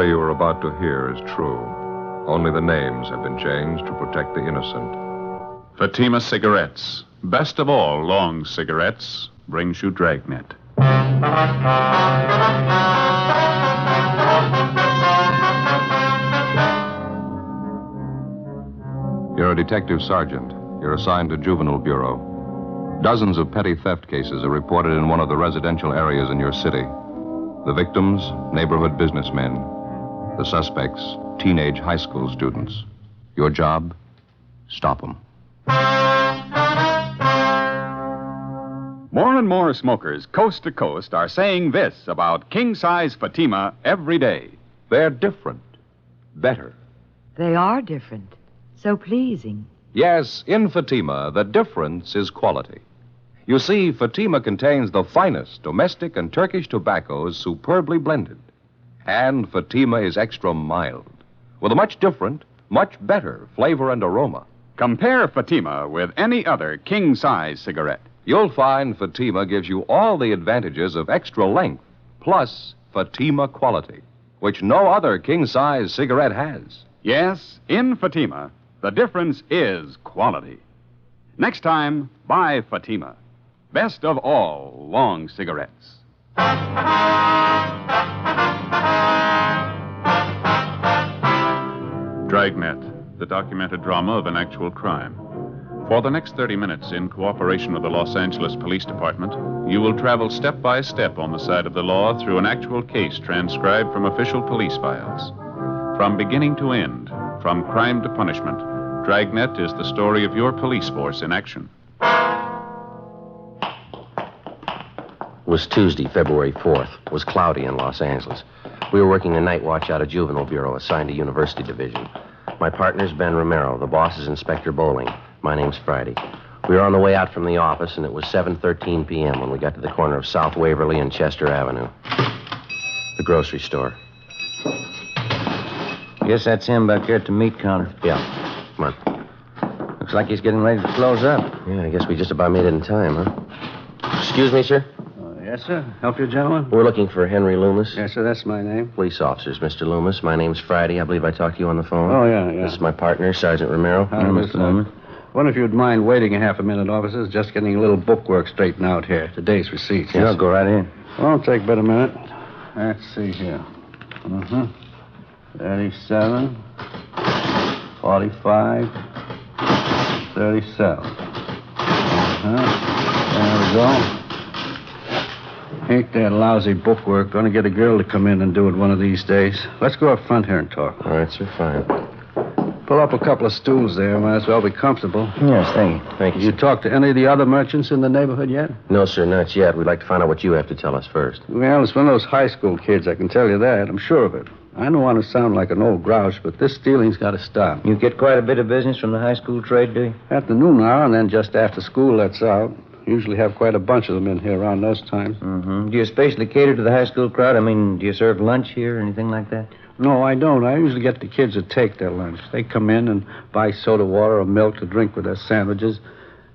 story you are about to hear is true. Only the names have been changed to protect the innocent. Fatima Cigarettes, best of all long cigarettes, brings you Dragnet. You're a detective sergeant. You're assigned to Juvenile Bureau. Dozens of petty theft cases are reported in one of the residential areas in your city. The victims, neighborhood businessmen. The suspects, teenage high school students. Your job? Stop them. More and more smokers, coast to coast, are saying this about king-size Fatima every day. They're different. Better. They are different. So pleasing. Yes, in Fatima, the difference is quality. You see, Fatima contains the finest domestic and Turkish tobaccos superbly blended. And Fatima is extra mild, with a much different, much better flavor and aroma. Compare Fatima with any other king-size cigarette. You'll find Fatima gives you all the advantages of extra length, plus Fatima quality, which no other king-size cigarette has. Yes, in Fatima, the difference is quality. Next time, buy Fatima. Best of all long cigarettes. Dragnet, the documented drama of an actual crime. For the next 30 minutes, in cooperation with the Los Angeles Police Department, you will travel step by step on the side of the law through an actual case transcribed from official police files. From beginning to end, from crime to punishment, Dragnet is the story of your police force in action. It was Tuesday, February 4th. It was cloudy in Los Angeles. We were working a night watch out of Juvenile Bureau, assigned to University Division. My partner's Ben Romero. The boss is Inspector Bowling. My name's Friday. We were on the way out from the office, and it was 7:13 p.m. when we got to the corner of South Waverly and Chester Avenue. The grocery store. Guess that's him back there at the meat counter. Yeah. Come on. Looks like he's getting ready to close up. Yeah, I guess we just about made it in time, huh? Excuse me, sir? Yes, sir. Help you, gentlemen? We're looking for Henry Loomis. Yes, sir. That's my name. Police officers, Mr. Loomis. My name's Friday. I believe I talked to you on the phone. Oh, yeah. This is my partner, Sergeant Romero. Hi, Mr. Loomis. Wonder if you'd mind waiting a half a minute, officers. Just getting a little bookwork straightened out here. Today's receipts. Sure, go right in. Won't take but a minute. Let's see here. 37, 45, 37. There we go. Ain't that lousy bookwork. Gonna get a girl to come in and do it one of these days. Let's go up front here and talk. All right, sir, fine. Pull up a couple of stools there. Might as well be comfortable. Yes, thank you. Thank you, You sir. talked to any of the other merchants in the neighborhood yet? No, sir, not yet. We'd like to find out what you have to tell us first. Well, it's one of those high school kids, I can tell you that. I'm sure of it. I don't want to sound like an old grouch, but this stealing's got to stop. You get quite a bit of business from the high school trade, do you? At the noon hour, and then just after school lets out. Usually have quite a bunch of them in here around those times. Mm-hmm. Do you especially cater to the high school crowd? I mean, do you serve lunch here or anything like that? No, I don't. I usually get the kids to take their lunch. They come in and buy soda water or milk to drink with their sandwiches.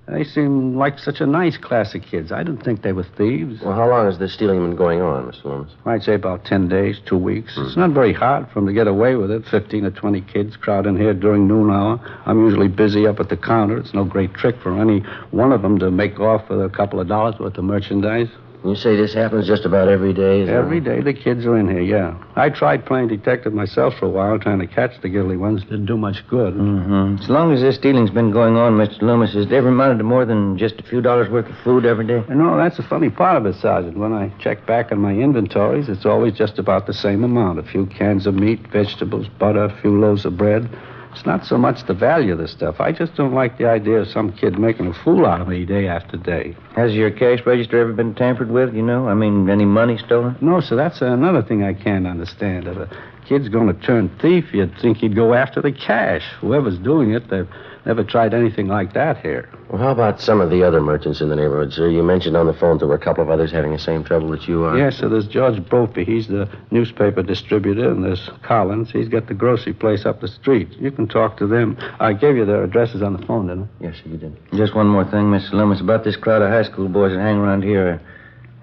They seem like such a nice class of kids. I didn't think they were thieves. Well, how long has this stealing been going on, Mr. Loomis? I'd say about 10 days, 2 weeks. It's not very hard for them to get away with it. 15 or 20 kids crowd in here during noon hour. I'm usually busy up at the counter. It's no great trick for any one of them to make off with a couple of dollars worth of merchandise. You say this happens just about every day? Every day the kids are in here, yeah. I tried playing detective myself for a while, trying to catch the guilty ones. Didn't do much good. Mm-hmm. As long as this stealing's been going on, Mr. Loomis, has it ever amounted to more than just a few dollars worth of food every day? No, that's the funny part of it, Sergeant. When I check back on my inventories, it's always just about the same amount. A few cans of meat, vegetables, butter, a few loaves of bread. It's not so much the value of the stuff. I just don't like the idea of some kid making a fool out of me day after day. Has your cash register ever been tampered with, you know? I mean, any money stolen? No, sir, that's another thing I can't understand. If a kid's going to turn thief, you'd think he'd go after the cash. Whoever's doing it, they've never tried anything like that here. Well, how about some of the other merchants in the neighborhood, sir? You mentioned on the phone there were a couple of others having the same trouble that you are. Yes, sir, there's George Brophy. He's the newspaper distributor, and there's Collins. He's got the grocery place up the street. You can talk to them. I gave you their addresses on the phone, didn't I? Yes, sir, you did. Just one more thing, Mr. Loomis, about this crowd of high school boys that hang around here.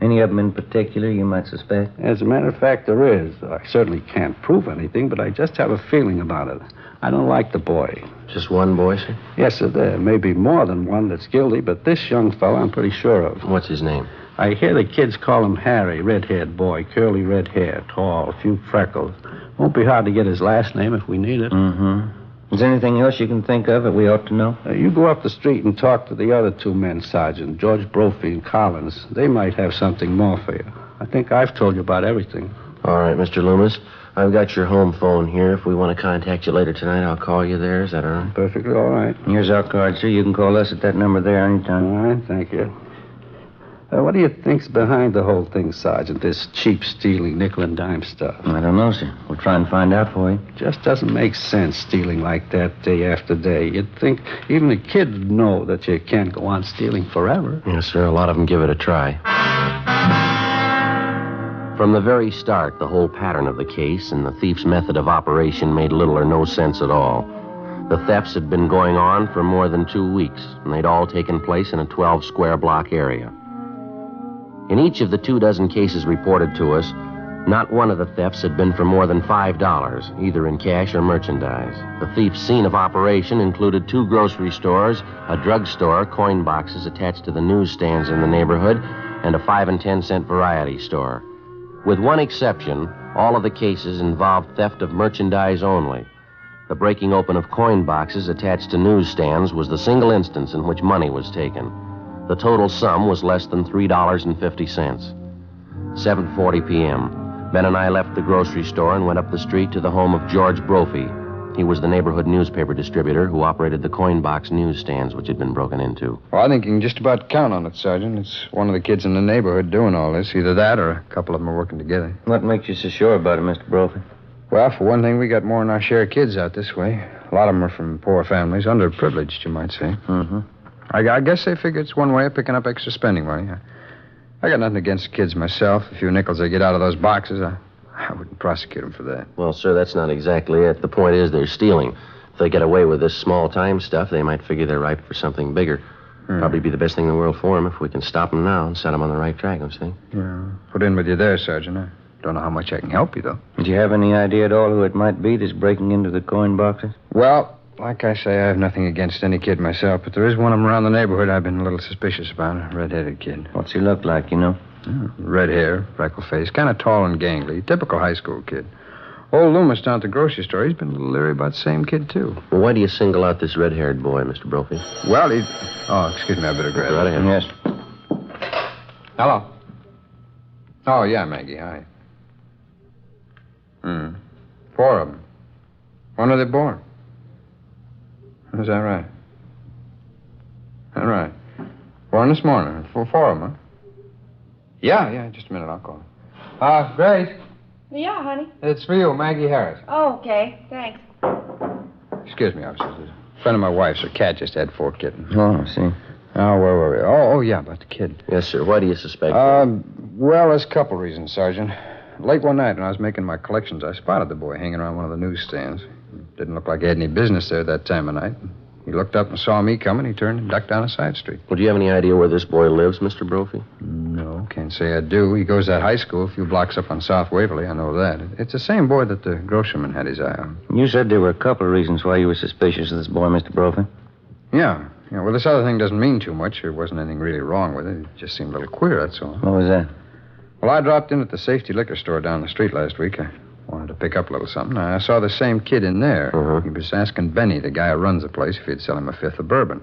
Any of them in particular you might suspect? As a matter of fact, there is. I certainly can't prove anything, but I just have a feeling about it. I don't like the boy. Just one boy, sir? Yes, sir, there may be more than one that's guilty, but this young fellow I'm pretty sure of. What's his name? I hear the kids call him Harry, red-haired boy, curly red hair, tall, a few freckles. Won't be hard to get his last name if we need it. Mm-hmm. Is there anything else you can think of that we ought to know? You go up the street and talk to the other two men, Sergeant, George Brophy and Collins. They might have something more for you. I think I've told you about everything. All right, Mr. Loomis. I've got your home phone here. If we want to contact you later tonight, I'll call you there. Is that all right? Perfectly all right. Here's our card, sir. You can call us at that number there anytime. All right, thank you. What do you think's behind the whole thing, Sergeant? This cheap stealing, nickel and dime stuff. I don't know, sir. We'll try and find out for you. Just doesn't make sense stealing like that day after day. You'd think even a kid would know that you can't go on stealing forever. Yes, sir. A lot of them give it a try. From the very start, the whole pattern of the case and the thief's method of operation made little or no sense at all. The thefts had been going on for more than 2 weeks, and they'd all taken place in a 12-square-block area. In each of the 24 cases reported to us, not one of the thefts had been for more than $5, either in cash or merchandise. The thief's scene of operation included 2 grocery stores, a drugstore, coin boxes attached to the newsstands in the neighborhood, and a 5 and 10 cent variety store. With one exception, all of the cases involved theft of merchandise only. The breaking open of coin boxes attached to newsstands was the single instance in which money was taken. The total sum was less than $3.50. 7:40 p.m. Ben and I left the grocery store and went up the street to the home of George Brophy. He was the neighborhood newspaper distributor who operated the coin box newsstands which had been broken into. Well, I think you can just about count on it, Sergeant. It's one of the kids in the neighborhood doing all this. Either that or a couple of them are working together. What makes you so sure about it, Mr. Brophy? Well, for one thing, we got more than our share of kids out this way. A lot of them are from poor families, underprivileged, you might say. Mm-hmm. I guess they figure it's one way of picking up extra spending money. I got nothing against the kids myself. A few nickels they get out of those boxes, I wouldn't prosecute them for that. Well, sir, that's not exactly it. The point is they're stealing. If they get away with this small-time stuff, they might figure they're ripe for something bigger. Probably be the best thing in the world for them if we can stop them now and set them on the right track, don't you think? Yeah. Put in with you there, Sergeant. I don't know how much I can help you, though. Do you have any idea at all who it might be that's breaking into the coin boxes? Well, like I say, I have nothing against any kid myself, but there is one of them around the neighborhood I've been a little suspicious about, a red-headed kid. What's he look like, you know? Red hair, freckle face, kind of tall and gangly. Typical high school kid. Old Loomis down at the grocery store, he's been a little leery about the same kid, too. Well, why do you single out this red-haired boy, Mr. Brophy? Well, he... Oh, excuse me, I better grab Right ahead. Yes. Hello. Oh, yeah, Maggie, hi. 4 of them. When are they born? Is that right? All right. Born this morning. 4 of them, huh? Yeah, just a minute, I'll call. Grace, Yeah, honey. it's for you, Maggie Harris. Oh, okay. Thanks. Excuse me, officer. A friend of my wife's, her cat just had 4 kittens. Oh, I see. Oh, where were we? Oh, yeah, about the kid. Yes, sir. Why do you suspect Well, there's a couple reasons, Sergeant. Late one night when I was making my collections, I spotted the boy hanging around one of the newsstands. Didn't look like he had any business there that time of night. He looked up and saw me coming. He turned and ducked down a side street. Well, do you have any idea where this boy lives, Mr. Brophy? No, can't say I do. He goes to that high school a few blocks up on South Waverly. I know that. It's the same boy that the grocerman had his eye on. You said there were a couple of reasons why you were suspicious of this boy, Mr. Brophy. Yeah. Well, this other thing doesn't mean too much. There wasn't anything really wrong with it. It just seemed a little queer, that's all. What was that? Well, I dropped in at the safety liquor store down the street last week. I wanted to pick up a little something. I saw the same kid in there. Uh-huh. He was asking Benny, the guy who runs the place, if he'd sell him a 5th of bourbon.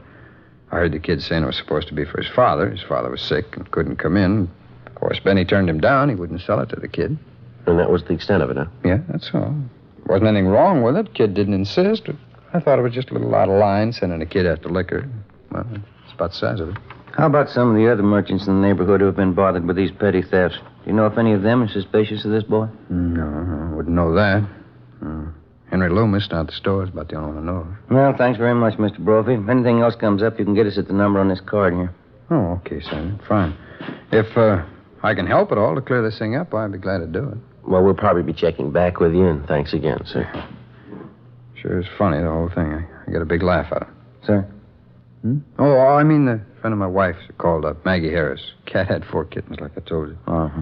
I heard the kid saying it was supposed to be for his father. His father was sick and couldn't come in. Of course, Benny turned him down. He wouldn't sell it to the kid. And that was the extent of it, huh? Yeah, that's all. Wasn't anything wrong with it. Kid didn't insist. But I thought it was just a little out of line, sending a kid after liquor. Well, it's about the size of it. How about some of the other merchants in the neighborhood who have been bothered with these petty thefts? Do you know if any of them are suspicious of this boy? No, I wouldn't know that. Henry Loomis down at the store is about the only one I know of. Well, thanks very much, Mr. Brophy. If anything else comes up, you can get us at the number on this card here. Oh, okay, Sergeant. Fine. If I can help at all to clear this thing up, I'd be glad to do it. Well, we'll probably be checking back with you, and thanks again, sir. Sure is funny, the whole thing. I get a big laugh out of it. Sir? Oh, I mean the friend of my wife's called up, Maggie Harris. Cat had 4 kittens, like I told you. Uh-huh.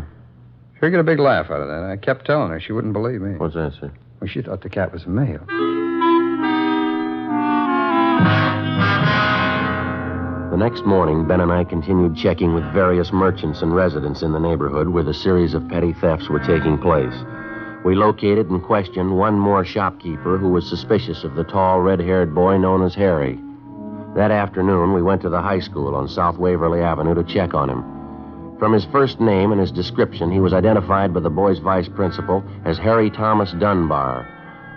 Sure get a big laugh out of that. I kept telling her. She wouldn't believe me. What's that, sir? Well, she thought the cat was a male. The next morning, Ben and I continued checking with various merchants and residents in the neighborhood where the series of petty thefts were taking place. We located and questioned one more shopkeeper who was suspicious of the tall, red-haired boy known as Harry. That afternoon, we went to the high school on South Waverly Avenue to check on him. From his first name and his description, he was identified by the boy's vice principal as Harry Thomas Dunbar.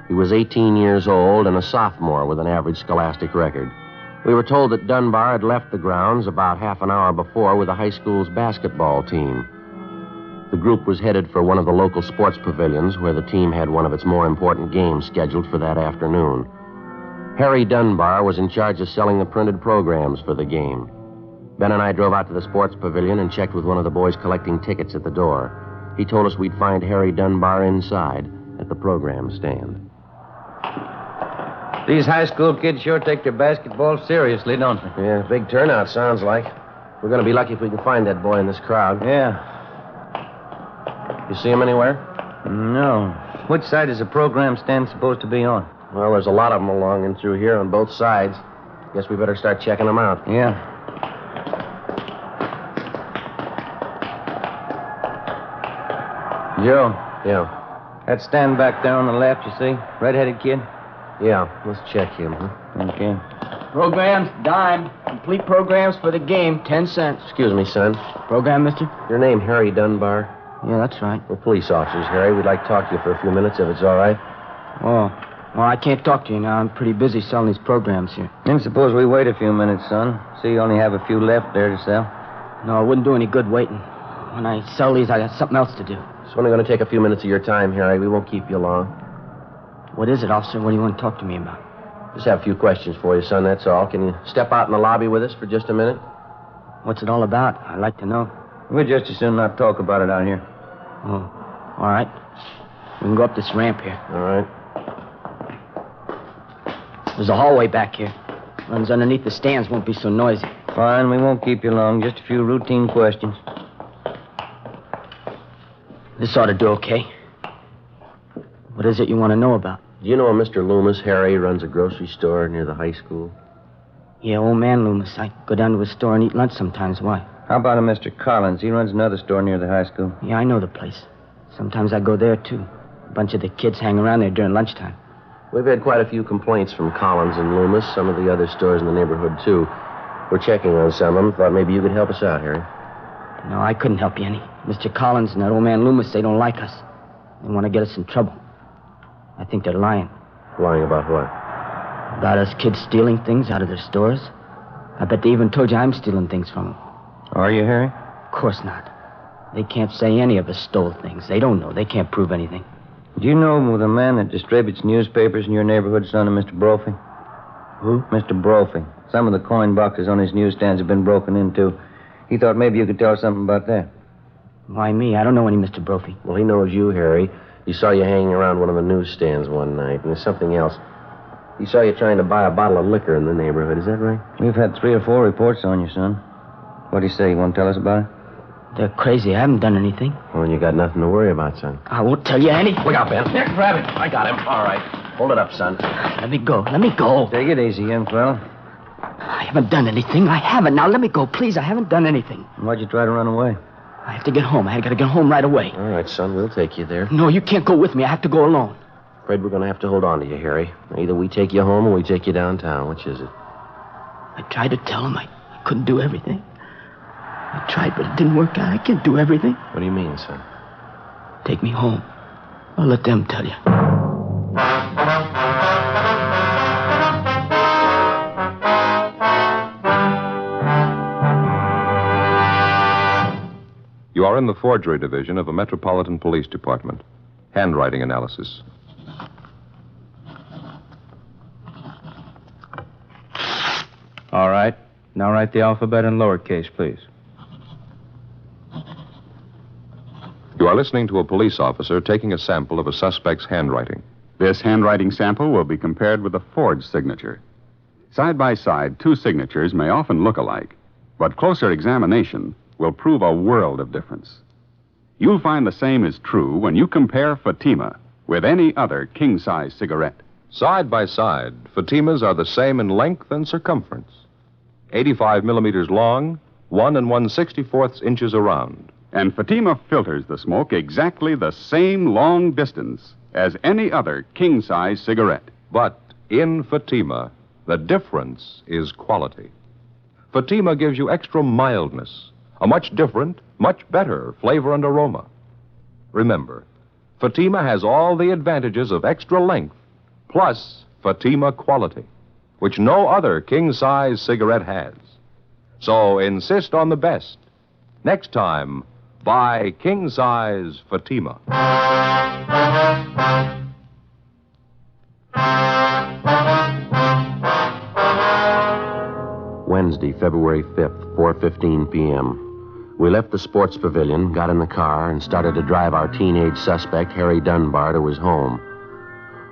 He was 18 years old and a sophomore with an average scholastic record. We were told that Dunbar had left the grounds about half an hour before with the high school's basketball team. The group was headed for one of the local sports pavilions where the team had one of its more important games scheduled for that afternoon. Harry Dunbar was in charge of selling the printed programs for the game. Ben and I drove out to the sports pavilion and checked with one of the boys collecting tickets at the door. He told us we'd find Harry Dunbar inside at the program stand. These high school kids sure take their basketball seriously, don't they? Yeah, big turnout, sounds like. We're going to be lucky if we can find that boy in this crowd. Yeah. You see him anywhere? No. Which side is the program stand supposed to be on? Well, there's a lot of them along and through here on both sides. Guess we better start checking them out. Yeah. Joe. Yeah. That stand back there on the left, you see? Red-headed kid? Yeah, let's check him, huh? Okay. Programs, dime. Complete programs for the game, 10 cents. Excuse me, son. Program, mister? Your name Harry Dunbar? Yeah, that's right. We're police officers, Harry. We'd like to talk to you for a few minutes, if it's all right. Oh. Well, I can't talk to you now. I'm pretty busy selling these programs here. Then suppose we wait a few minutes, son. See, you only have a few left there to sell. No, it wouldn't do any good waiting. When I sell these, I got something else to do. It's only going to take a few minutes of your time, Harry. We won't keep you long. What is it, officer? What do you want to talk to me about? Just have a few questions for you, son, that's all. Can you step out in the lobby with us for just a minute? What's it all about? I'd like to know. We'd just as soon not talk about it out here. Oh, all right. We can go up this ramp here. All right. There's a hallway back here. Runs underneath the stands, won't be so noisy. Fine, we won't keep you long. Just a few routine questions. This ought to do okay. What is it you want to know about? Do you know a Mr. Loomis? Harry runs a grocery store near the high school. Yeah, old man Loomis. I go down to his store and eat lunch sometimes. Why? How about a Mr. Collins? He runs another store near the high school. Yeah, I know the place. Sometimes I go there, too. A bunch of the kids hang around there during lunchtime. We've had quite a few complaints from Collins and Loomis, some of the other stores in the neighborhood, too. We're checking on some of them. Thought maybe you could help us out, Harry. No, I couldn't help you any. Mr. Collins and that old man Loomis, they don't like us. They want to get us in trouble. I think they're lying. Lying about what? About us kids stealing things out of their stores. I bet they even told you I'm stealing things from them. Are you, Harry? Of course not. They can't say any of us stole things. They don't know. They can't prove anything. Do you know the man that distributes newspapers in your neighborhood, son of Mr. Brophy? Who? Mr. Brophy. Some of the coin boxes on his newsstands have been broken into. He thought maybe you could tell us something about that. Why me? I don't know any Mr. Brophy. Well, he knows you, Harry. He saw you hanging around one of the newsstands one night, and there's something else. He saw you trying to buy a bottle of liquor in the neighborhood. Is that right? We've had 3 or 4 reports on you, son. What do you say? You want to tell us about it? They're crazy. I haven't done anything. Well, then you got nothing to worry about, son. I won't tell you anything. Look out, Ben. Here, grab him. I got him. All right. Hold it up, son. Let me go. Let me go. Take it easy, young fella. I haven't done anything. I haven't. Now let me go, please. I haven't done anything. Why'd you try to run away? I have to get home. I got to get home right away. All right, son. We'll take you there. No, you can't go with me. I have to go alone. Afraid we're going to have to hold on to you, Harry. Either we take you home or we take you downtown. Which is it? I tried to tell him I couldn't do everything. I tried, but it didn't work out. I can't do everything. What do you mean, son? Take me home. I'll let them tell you. You are in the forgery division of a Metropolitan Police Department. Handwriting analysis. All right. Now write the alphabet in lowercase, please. You are listening to a police officer taking a sample of a suspect's handwriting. This handwriting sample will be compared with a forged signature. Side by side, two signatures may often look alike, but closer examination will prove a world of difference. You'll find the same is true when you compare Fatima with any other king-size cigarette. Side by side, Fatimas are the same in length and circumference. 85 millimeters long, 1 1/64 inches around. And Fatima filters the smoke exactly the same long distance as any other king-size cigarette. But in Fatima, the difference is quality. Fatima gives you extra mildness, a much different, much better flavor and aroma. Remember, Fatima has all the advantages of extra length, plus Fatima quality, which no other king-size cigarette has. So insist on the best. Next time, buy king-size Fatima. Wednesday, February 5th, 4:15 p.m. We left the sports pavilion, got in the car, and started to drive our teenage suspect, Harry Dunbar, to his home.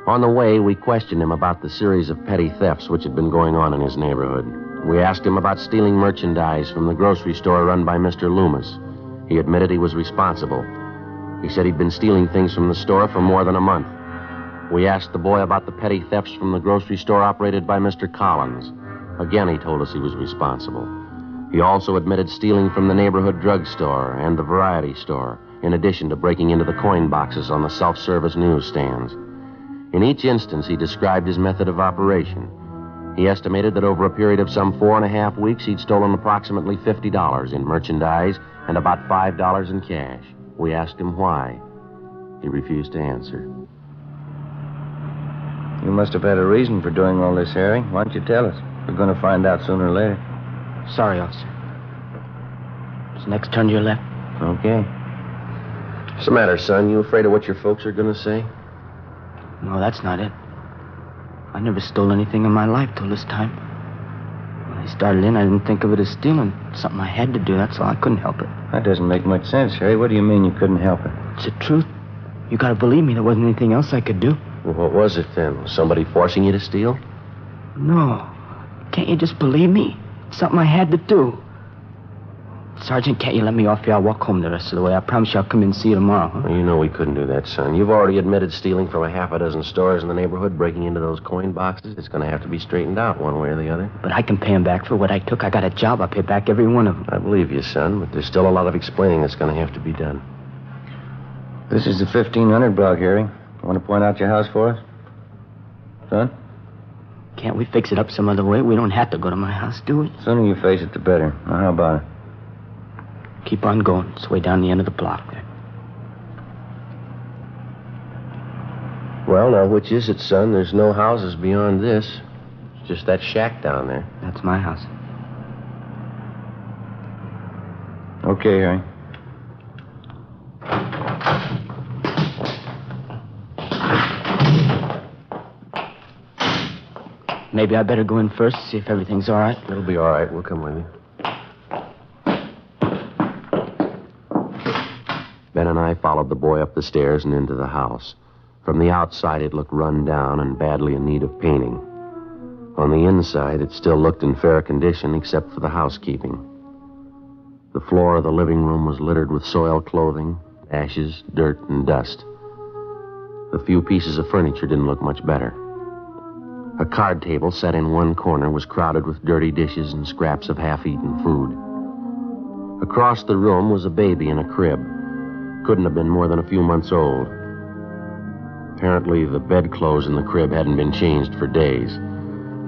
On the way, we questioned him about the series of petty thefts which had been going on in his neighborhood. We asked him about stealing merchandise from the grocery store run by Mr. Loomis. He admitted he was responsible. He said he'd been stealing things from the store for more than a month. We asked the boy about the petty thefts from the grocery store operated by Mr. Collins. Again, he told us he was responsible. He also admitted stealing from the neighborhood drugstore and the variety store, in addition to breaking into the coin boxes on the self-service newsstands. In each instance, he described his method of operation. He estimated that over a period of some 4.5 weeks, he'd stolen approximately $50 in merchandise and about $5 in cash. We asked him why. He refused to answer. You must have had a reason for doing all this, Harry. Why don't you tell us? We're going to find out sooner or later. Sorry, officer. It's next turn to your left. Okay. What's the matter, son? You afraid of what your folks are going to say? No, that's not it. I never stole anything in my life till this time. When I started in, I didn't think of it as stealing. Something I had to do, that's all. I couldn't help it. That doesn't make much sense, Harry. What do you mean you couldn't help it? It's the truth. You gotta believe me, there wasn't anything else I could do. Well, what was it then? Was somebody forcing you to steal? No. Can't you just believe me? It's something I had to do. Sergeant, can't you let me off here? I'll walk home the rest of the way. I promise you I'll come in and see you tomorrow, huh? Well, you know we couldn't do that, son. You've already admitted stealing from a half a dozen stores in the neighborhood, breaking into those coin boxes. It's going to have to be straightened out one way or the other. But I can pay him back for what I took. I got a job. I'll pay back every one of them. I believe you, son, but there's still a lot of explaining that's going to have to be done. This is the 1500 block, Harry. Want to point out your house for us? Son? Can't we fix it up some other way? We don't have to go to my house, do we? The sooner you face it, the better. Now, how about it? Keep on going. It's way down the end of the block there. Well, now, which is it, son? There's no houses beyond this. It's just that shack down there. That's my house. Okay, Harry. Maybe I better go in first, see if everything's all right. It'll be all right. We'll come with you. Ben and I followed the boy up the stairs and into the house. From the outside, it looked run down and badly in need of painting. On the inside, it still looked in fair condition, except for the housekeeping. The floor of the living room was littered with soiled clothing, ashes, dirt, and dust. The few pieces of furniture didn't look much better. A card table set in one corner was crowded with dirty dishes and scraps of half-eaten food. Across the room was a baby in a crib. Couldn't have been more than a few months old. Apparently, the bedclothes in the crib hadn't been changed for days.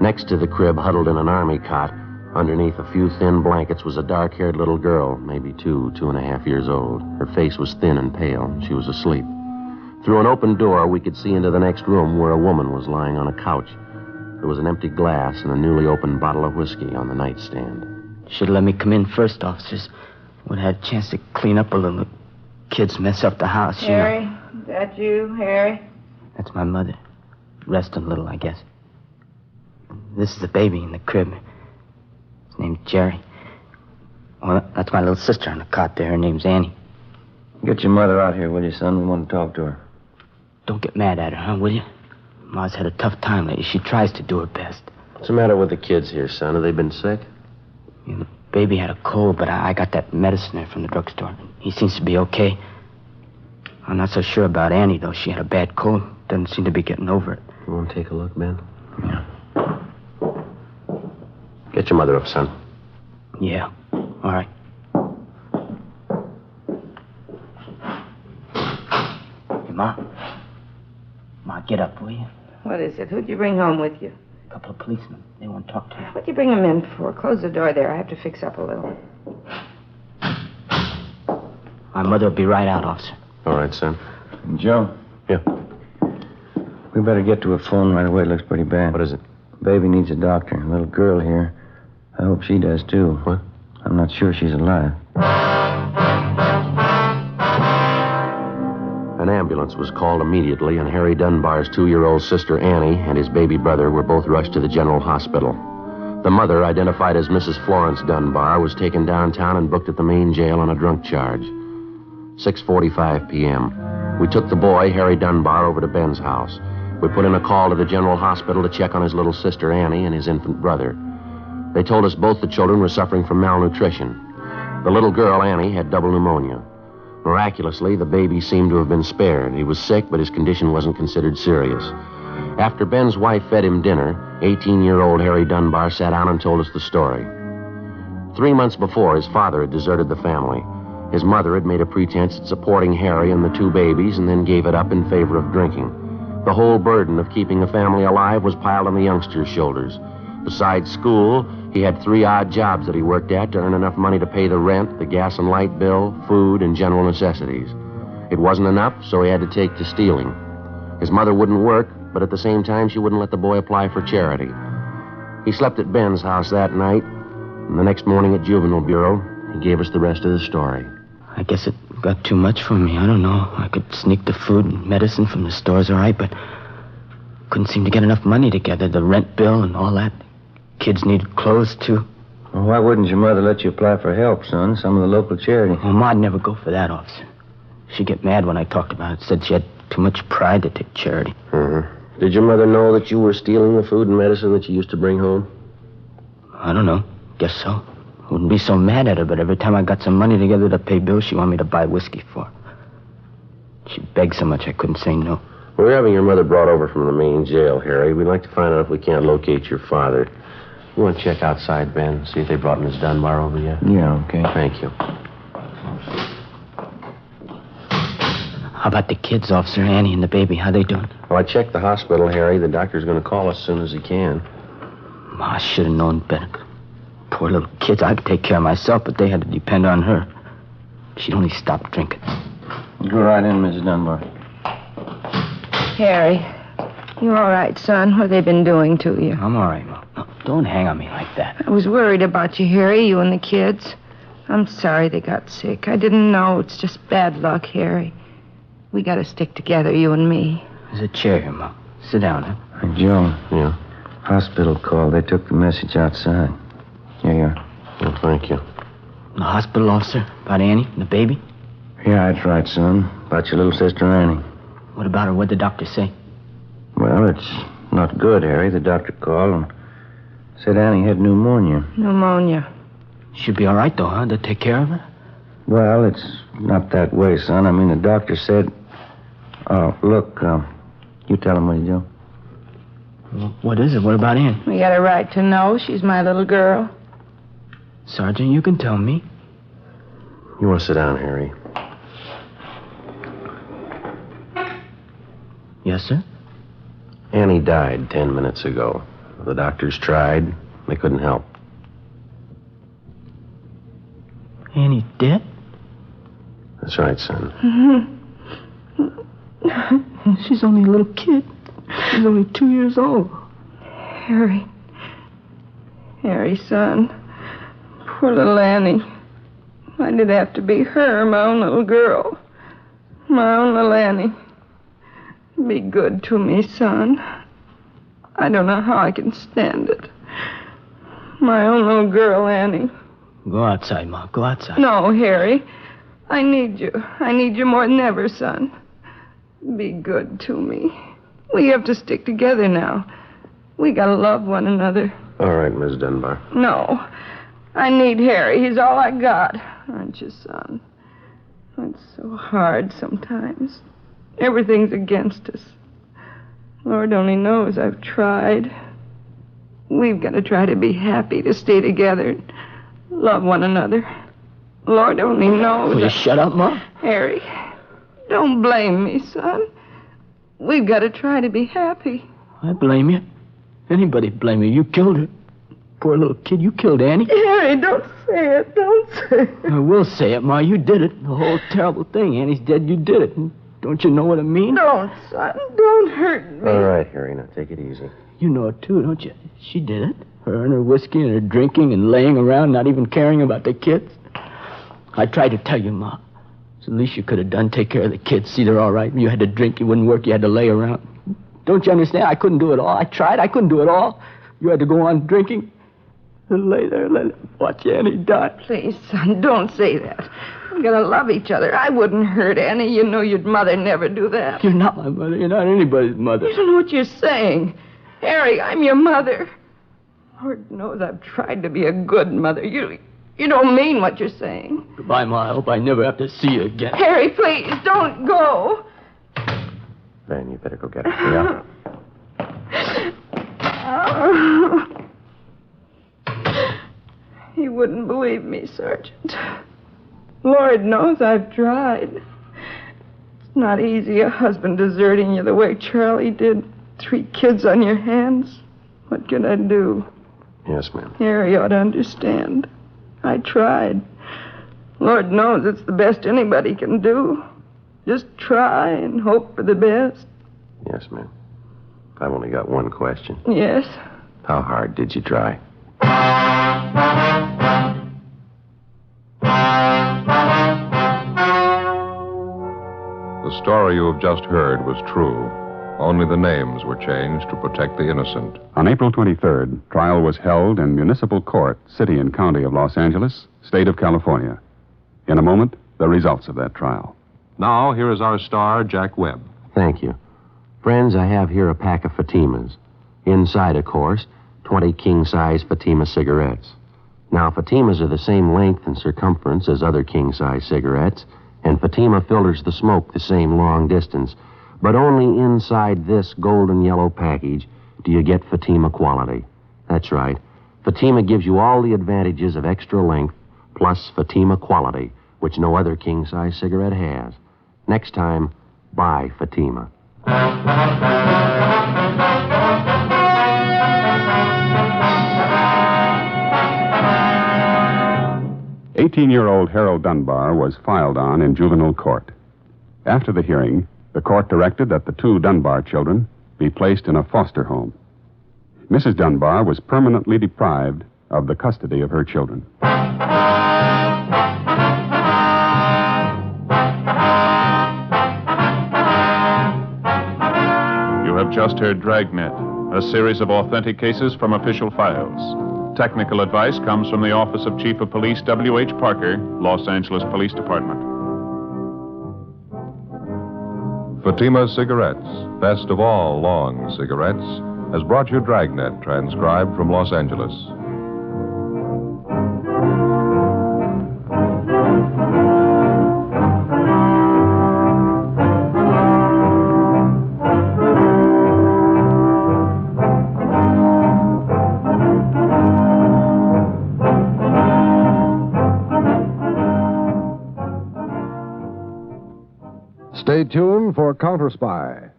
Next to the crib, huddled in an army cot, underneath a few thin blankets, was a dark-haired little girl, maybe 2.5 years old. Her face was thin and pale. She was asleep. Through an open door, we could see into the next room where a woman was lying on a couch. There was an empty glass and a newly opened bottle of whiskey on the nightstand. Should have let me come in first, officers. Would have had a chance to clean up a little. Kids mess up the house, Harry, is that you, Harry? That's my mother. Resting a little, I guess. This is the baby in the crib. His name's Jerry. Well, that's my little sister on the cot there. Her name's Annie. Get your mother out here, will you, son? We want to talk to her. Don't get mad at her, huh, will you? Ma's had a tough time lately. She tries to do her best. What's the matter with the kids here, son? Have they been sick? Yeah, the baby had a cold, but I got that medicine there from the drugstore. He seems to be okay. I'm not so sure about Annie, though. She had a bad cold. Doesn't seem to be getting over it. You want to take a look, Ben? Yeah. Get your mother up, son. Yeah. All right. Hey, Ma. Ma, get up, will you? What is it? Who'd you bring home with you? A couple of policemen. They won't talk to you. What'd you bring them in for? Close the door there. I have to fix up a little. My mother will be right out, officer. All right, son. Joe? Yeah. We better get to a phone right away. It looks pretty bad. What is it? Baby needs a doctor. A little girl here. I hope she does, too. What? I'm not sure she's alive. An ambulance was called immediately, and Harry Dunbar's 2-year-old sister Annie and his baby brother were both rushed to the general hospital. The mother, identified as Mrs. Florence Dunbar, was taken downtown and booked at the main jail on a drunk charge. 6:45 p.m. We took the boy, Harry Dunbar, over to Ben's house. We put in a call to the general hospital to check on his little sister Annie and his infant brother. They told us both the children were suffering from malnutrition. The little girl, Annie, had double pneumonia. Miraculously, the baby seemed to have been spared. He was sick, but his condition wasn't considered serious. After Ben's wife fed him dinner, 18-year-old Harry Dunbar sat down and told us the story. 3 months before, his father had deserted the family. His mother had made a pretense at supporting Harry and the 2 babies and then gave it up in favor of drinking. The whole burden of keeping a family alive was piled on the youngster's shoulders. Besides school, he had 3 odd jobs that he worked at to earn enough money to pay the rent, the gas and light bill, food, and general necessities. It wasn't enough, so he had to take to stealing. His mother wouldn't work, but at the same time, she wouldn't let the boy apply for charity. He slept at Ben's house that night, and the next morning at Juvenile Bureau, he gave us the rest of the story. I guess it got too much for me. I don't know. I could sneak the food and medicine from the stores, all right, but couldn't seem to get enough money together. The rent bill and all that. Kids needed clothes, too. Well, why wouldn't your mother let you apply for help, son? Some of the local charity. Well, Ma'd never go for that, officer. She'd get mad when I talked about it. Said she had too much pride to take charity. Did your mother know that you were stealing the food and medicine that you used to bring home? I don't know. Guess so. Wouldn't be so mad at her, but every time I got some money together to pay bills, she wanted me to buy whiskey for her. She begged so much I couldn't say no. We're having your mother brought over from the main jail, Harry. We'd like to find out if we can't locate your father. You want to check outside, Ben? See if they brought Miss Dunbar over yet? Yeah, okay. Thank you. How about the kids, Officer? Annie and the baby, how they doing? Well, I checked the hospital, Harry. The doctor's going to call us as soon as he can. Ma, I should have known better. Poor little kids. I could take care of myself, but they had to depend on her. She'd only stopped drinking. Go right in, Mrs. Dunbar. Harry, you all right, son? What have they been doing to you? I'm all right, Ma. No, don't hang on me like that. I was worried about you, Harry, you and the kids. I'm sorry they got sick. I didn't know. It's just bad luck, Harry. We got to stick together, you and me. There's a chair here, Ma. Sit down, huh? Hey, Joe. Yeah? Hospital call. They took the message outside. Here you are. Well, thank you. The hospital, officer? About Annie and the baby? Yeah, that's right, son. About your little sister, Annie. What about her? What'd the doctor say? Well, it's not good, Harry. The doctor called and said Annie had pneumonia. Pneumonia. She'll be all right, though, huh? They'll take care of her? Well, it's not that way, son. I mean, the doctor said... Oh, look, you tell him, will you, Joe? What is it? What about Annie? We got a right to know. She's my little girl. Sergeant, you can tell me. You want to sit down, Harry? Yes, sir? Annie died 10 minutes ago. The doctors tried. They couldn't help. Annie dead? That's right, son. She's only a little kid. She's only 2 years old. Harry. Harry, son. Poor little Annie. Why did it have to be her, my own little girl? My own little Annie. Be good to me, son. I don't know how I can stand it. My own little girl, Annie. Go outside, Ma. Go outside. No, Harry. I need you. I need you more than ever, son. Be good to me. We have to stick together now. We gotta love one another. All right, Miss Dunbar. No. I need Harry. He's all I got. Aren't you, son? It's so hard sometimes. Everything's against us. Lord only knows I've tried. We've got to try to be happy, to stay together, love one another. Lord only knows. Will you shut up, Ma? Harry, don't blame me, son. We've got to try to be happy. I blame you. Anybody blame you. You killed her. Poor little kid, you killed Annie. Harry, don't say it. Don't say it. I will say it, Ma. You did it. The whole terrible thing. Annie's dead. You did it. Don't you know what it means? Don't, son. Don't hurt me. All right, Harry, now take it easy. You know it, too, don't you? She did it. Her and her whiskey and her drinking and laying around, not even caring about the kids. I tried to tell you, Ma. It's the least you could have done. Take care of the kids. See they're all right. You had to drink. You wouldn't work. You had to lay around. Don't you understand? I couldn't do it all. I tried. I couldn't do it all. You had to go on drinking and lay there and watch Annie die. Please, son, don't say that. We gotta love each other. I wouldn't hurt Annie. You know your mother never do that. You're not my mother. You're not anybody's mother. You don't know what you're saying. Harry, I'm your mother. Lord knows I've tried to be a good mother. You don't mean what you're saying. Goodbye, Ma. I hope I never have to see you again. Harry, please, don't go. Van, you better go get her. Yeah. He wouldn't believe me, Sergeant. Lord knows I've tried. It's not easy, a husband deserting you the way Charlie did. 3 kids on your hands. What can I do? Yes, ma'am. Harry ought to understand. I tried. Lord knows it's the best anybody can do. Just try and hope for the best. Yes, ma'am. I've only got one question. Yes? How hard did you try? The story you have just heard was true. Only the names were changed to protect the innocent. On April 23rd, trial was held in municipal court, city and county of Los Angeles, state of California. In a moment, the results of that trial. Now, here is our star, Jack Webb. Thank you. Friends, I have here a pack of Fatimas. Inside, of course, 20 king-size Fatima cigarettes. Now, Fatimas are the same length and circumference as other king-size cigarettes, and Fatima filters the smoke the same long distance. But only inside this golden yellow package do you get Fatima quality. That's right. Fatima gives you all the advantages of extra length plus Fatima quality, which no other king-size cigarette has. Next time, buy Fatima. 18-year-old Harold Dunbar was filed on in juvenile court. After the hearing, the court directed that the 2 Dunbar children be placed in a foster home. Mrs. Dunbar was permanently deprived of the custody of her children. You have just heard Dragnet, a series of authentic cases from official files. Technical advice comes from the Office of Chief of Police W.H. Parker, Los Angeles Police Department. Fatima Cigarettes, best of all long cigarettes, has brought you Dragnet, transcribed from Los Angeles. Stay tuned for Counter Spy,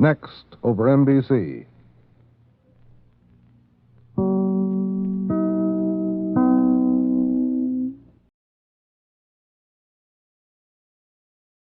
next over NBC.